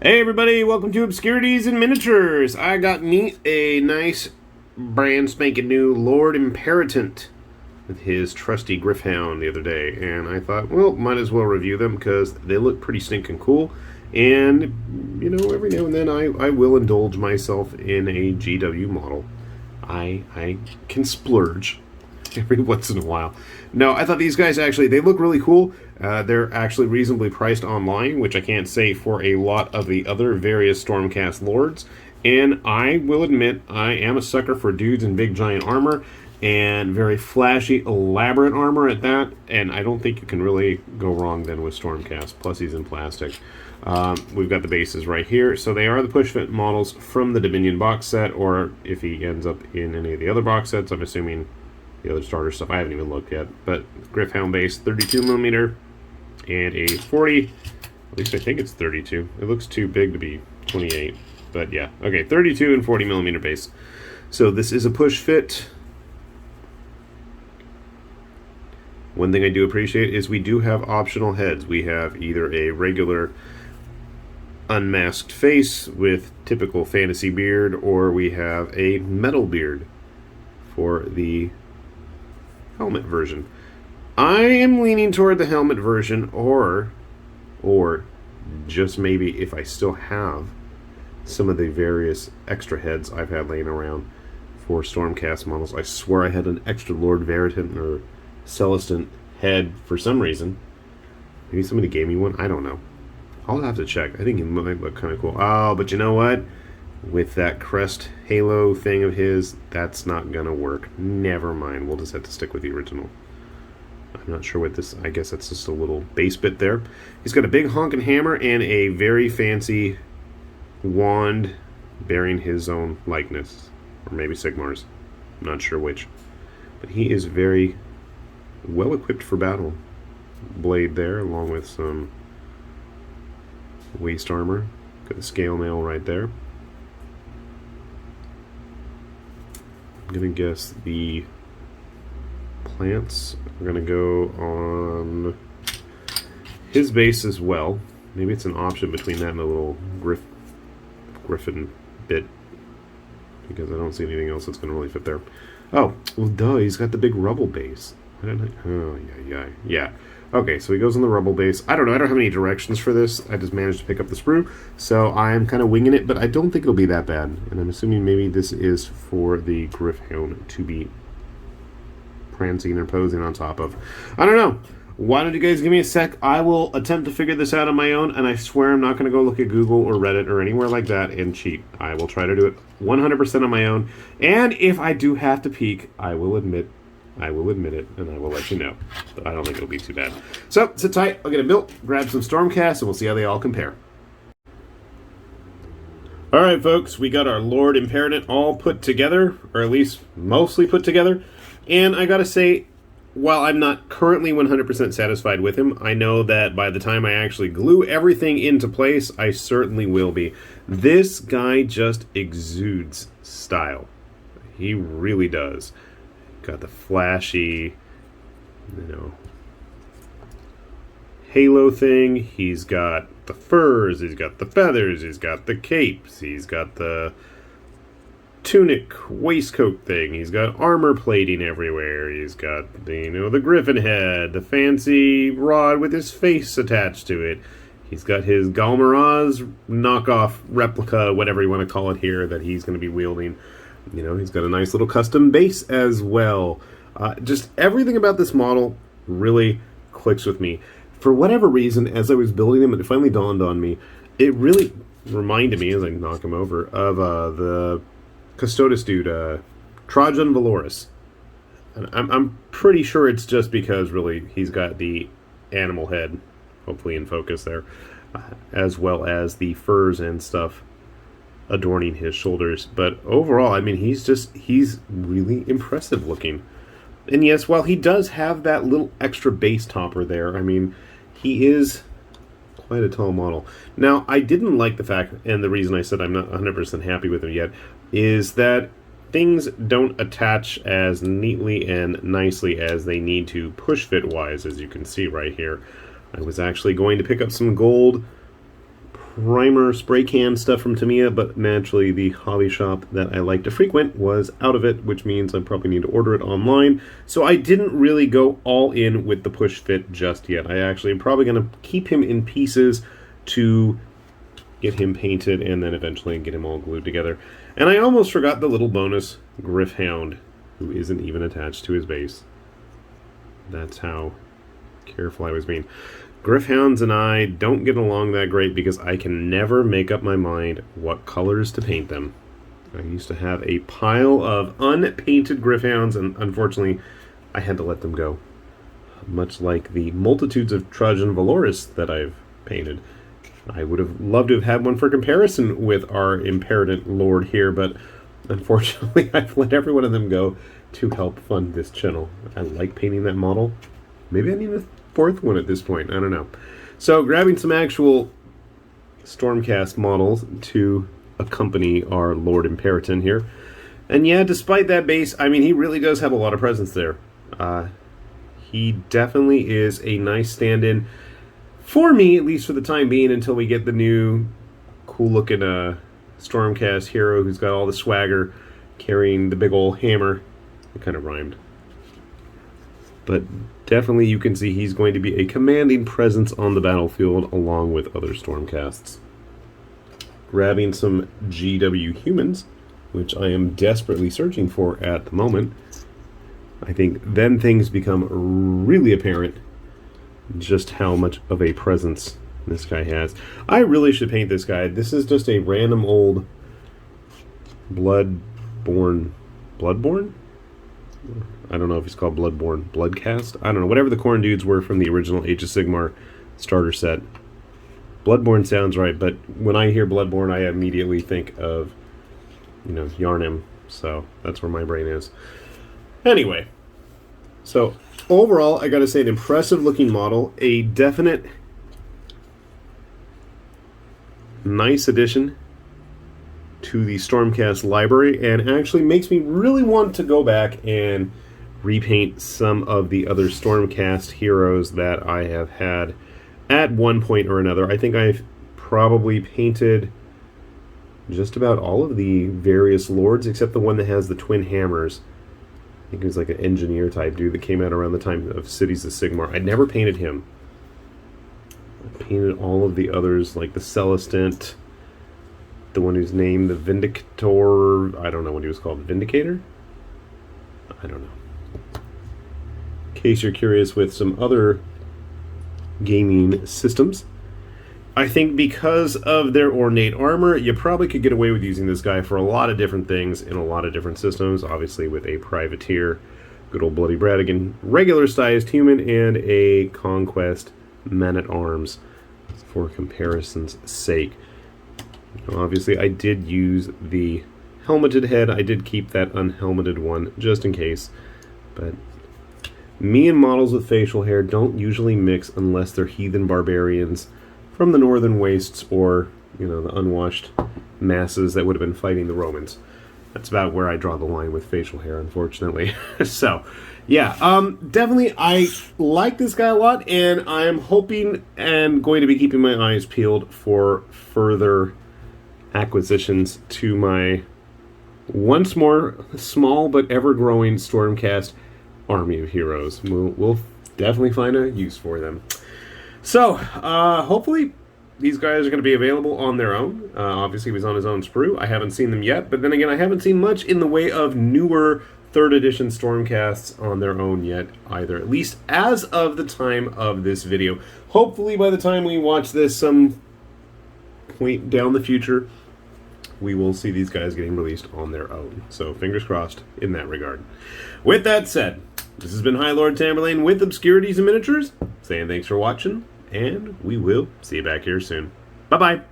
Hey everybody, welcome to Obscurities and Miniatures. I got me a nice brand spanking new Lord Imperatant with his trusty Griffhound the other day, and I thought, well, might as well review them because they look pretty stinking cool. And you know, every now and then I will indulge myself in a GW model. I can splurge every once in a while. No, I thought these guys actually, they look really cool. They're actually reasonably priced online, which I can't say for a lot of the other various Stormcast lords. And I will admit, I am a sucker for dudes in big giant armor, and very flashy, elaborate armor at that. And I don't think you can really go wrong then with Stormcast. Plus he's in plastic. We've got the bases right here. So they are the pushfit models from the Dominion box set, or if he ends up in any of the other box sets, I'm assuming the other starter stuff I haven't even looked at. But Griffhound base, 32mm, and a 40. At least I think it's 32. It looks too big to be 28. But yeah, okay, 32 and 40mm base. So this is a push fit. One thing I do appreciate is we do have optional heads. We have either a regular unmasked face with typical fantasy beard, or we have a metal beard for the helmet version. I am leaning toward the helmet version, or just maybe if I still have some of the various extra heads I've had laying around for Stormcast models. I swear I had an extra Lord Imperatant or Celestant head for some reason. Maybe somebody gave me one. I don't know. I'll have to check. I think it might look kind of cool. Oh, but you know what? With that crest halo thing of his, that's not gonna work. Never mind. We'll just have to stick with the original. I'm not sure what this... I guess that's just a little base bit there. He's got a big honking hammer and a very fancy wand bearing his own likeness. Or maybe Sigmar's. I'm not sure which. But he is very well equipped for battle. Blade there, along with some waist armor. Got the scale mail right there. I'm going to guess the plants are going to go on his base as well. Maybe it's an option between that and a little griffin bit, because I don't see anything else that's going to really fit there. Oh, well, duh, he's got the big rubble base. Why didn't I? Oh, yeah. Okay, so he goes on the rubble base. I don't know. I don't have any directions for this. I just managed to pick up the sprue, so I'm kind of winging it, but I don't think it'll be that bad. And I'm assuming maybe this is for the Griffhound to be prancing or posing on top of. I don't know. Why don't you guys give me a sec? I will attempt to figure this out on my own, and I swear I'm not going to go look at Google or Reddit or anywhere like that and cheat. I will try to do it 100% on my own, and if I do have to peek, I will admit it, and I will let you know. But I don't think it'll be too bad. So, sit tight, I'll get it built, grab some Stormcast, and we'll see how they all compare. Alright folks, we got our Lord Imperatant all put together, or at least mostly put together, and I gotta say, while I'm not currently 100% satisfied with him, I know that by the time I actually glue everything into place, I certainly will be. This guy just exudes style. He really does. Got the flashy, halo thing. He's got the furs, he's got the feathers, he's got the capes, he's got the tunic waistcoat thing, he's got armor plating everywhere, he's got the griffin head, the fancy rod with his face attached to it. He's got his Galmaraz knockoff replica, whatever you want to call it here, that he's going to be wielding. He's got a nice little custom base as well. Just everything about this model really clicks with me. For whatever reason, as I was building him, it finally dawned on me. It really reminded me, as I knock him over, of the Custodes dude, Trajan Valoris. And I'm pretty sure it's just because, really, he's got the animal head, hopefully in focus there, as well as the furs and stuff adorning his shoulders. But overall, I mean, he's really impressive looking. And yes, while he does have that little extra base topper there, I mean, he is quite a tall model. Now, I didn't like the fact, and the reason I said I'm not 100% happy with him yet, is that things don't attach as neatly and nicely as they need to push fit wise, as you can see right here. I was actually going to pick up some gold primer spray can stuff from Tamiya, but naturally the hobby shop that I like to frequent was out of it, which means I probably need to order it online. So I didn't really go all in with the push fit just yet. I actually am probably going to keep him in pieces to get him painted and then eventually get him all glued together. And I almost forgot the little bonus Griffhound, who isn't even attached to his base. That's how careful I was being. Griffhounds and I don't get along that great because I can never make up my mind what colors to paint them. I used to have a pile of unpainted Griffhounds, and unfortunately I had to let them go. Much like the multitudes of Trajan Valoris that I've painted. I would have loved to have had one for comparison with our Imperatant Lord here, but unfortunately I've let every one of them go to help fund this channel. I like painting that model. Maybe I need a fourth one at this point. I don't know. So grabbing some actual Stormcast models to accompany our Lord Imperatant here. And yeah, despite that base, I mean, he really does have a lot of presence there. He definitely is a nice stand-in for me, at least for the time being, until we get the new cool-looking Stormcast hero who's got all the swagger, carrying the big old hammer. It kind of rhymed. But definitely you can see he's going to be a commanding presence on the battlefield along with other Stormcasts. Grabbing some GW humans, which I am desperately searching for at the moment. I think then things become really apparent just how much of a presence this guy has. I really should paint this guy. This is just a random old Bloodborne? I don't know if he's called Bloodborne. Bloodcast? I don't know. Whatever the corn dudes were from the original Age of Sigmar starter set. Bloodborne sounds right, but when I hear Bloodborne, I immediately think of, Yarnum. So that's where my brain is. Anyway, so overall, I gotta say, an impressive looking model. A definite nice addition to the Stormcast library, and actually makes me really want to go back and repaint some of the other Stormcast heroes that I have had at one point or another. I think I've probably painted just about all of the various lords except the one that has the twin hammers. I think he was like an engineer type dude that came out around the time of Cities of Sigmar. I never painted him. I painted all of the others, like the Celestant, the one who's named the Vindicator. I don't know what he was called. Vindicator? I don't know. In case you're curious with some other gaming systems, I think because of their ornate armor, you probably could get away with using this guy for a lot of different things in a lot of different systems. Obviously with a privateer, good old Bloody Bradigan, regular sized human, and a conquest man-at-arms for comparison's sake. Obviously, I did use the helmeted head. I did keep that unhelmeted one just in case. But me and models with facial hair don't usually mix unless they're heathen barbarians from the northern wastes or, the unwashed masses that would have been fighting the Romans. That's about where I draw the line with facial hair, unfortunately. So, yeah, definitely I like this guy a lot, and I am hoping and going to be keeping my eyes peeled for further acquisitions to my once more small but ever-growing Stormcast army of heroes. We'll definitely find a use for them. So, hopefully these guys are going to be available on their own. Obviously, he was on his own sprue. I haven't seen them yet, but then again, I haven't seen much in the way of newer 3rd edition Stormcasts on their own yet either, at least as of the time of this video. Hopefully, by the time we watch this some point down the future, we will see these guys getting released on their own. So, fingers crossed in that regard. With that said, this has been High Lord Tamberlane with Obscurities and Miniatures, saying thanks for watching, and we will see you back here soon. Bye-bye.